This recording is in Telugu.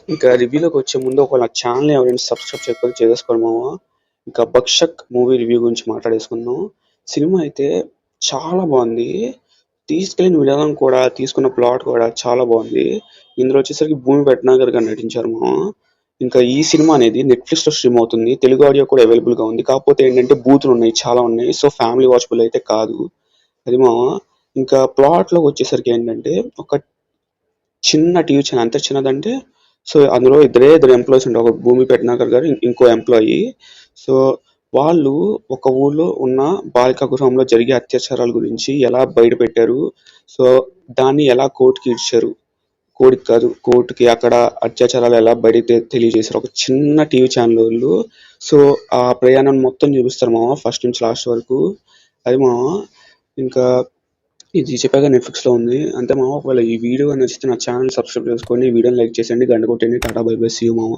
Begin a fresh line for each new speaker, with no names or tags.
ఇంకా రివ్యూలోకి వచ్చే ముందు ఒకవేళ నా ఛానల్ ఎవరైనా సబ్స్క్రైబ్ చేయకపోతే చేసేసుకోండి మామ. ఇంకా 'భక్షక్' మూవీ రివ్యూ గురించి మాట్లాడేసుకుందాం. సినిమా అయితే చాలా బాగుంది. తీసుకెళ్ళిన విధానం కూడా, తీసుకున్న ప్లాట్ కూడా చాలా బాగుంది. ఇందులో వచ్చేసరికి భూమి భట్నాగర్ గారు నటించారు మామ. ఇంకా ఈ సినిమా అనేది నెట్‌ఫ్లిక్స్‌లో స్ట్రీమ్ అవుతుంది. తెలుగు ఆడియో కూడా అవైలబుల్‌గా ఉంది. కాకపోతే ఏంటంటే బూతులు ఉన్నాయి, చాలా ఉన్నాయి. సో ఫ్యామిలీ వాచబుల్ అయితే కాదు అది మామ. ఇంకా ప్లాట్‌లోకి వచ్చేసరికి ఏంటంటే ఒక చిన్న టీవీ ఛానల్. ఎంత చిన్నదంటే సో అందులో ఇద్దరు ఎంప్లాయీస్ ఉంటారు. ఒక భూమి పెట్నాకర్ గారు, ఇంకో ఎంప్లాయీ. సో వాళ్ళు ఒక ఊర్లో ఉన్న బాలికా గృహంలో జరిగే అత్యాచారాల గురించి ఎలా బయట పెట్టారు, సో దాన్ని ఎలా కోర్టుకి ఇచ్చారు, కోర్టుకి కాదు కోర్టుకి అక్కడ అత్యాచారాలు ఎలా బయట తెలియజేశారు ఒక చిన్న టీవీ ఛానల్ వాళ్ళు. సో ఆ ప్రయాణం మొత్తం చూపిస్తారు మామ, ఫస్ట్ నుంచి లాస్ట్ వరకు. అది మామ. ఇంకా ఇది చెప్పాగా నెట్‌ఫ్లిక్స్‌లో ఉంది. అంతే మామ. ఒకవేళ ఈ వీడియో నచ్చితే నా ఛానెల్‌ని సబ్స్క్రైబ్ చేసుకోండి. ఈ వీడియోని లైక్ చేసేయండి. గంట కొట్టండి. Tata bye bye. See you మామ.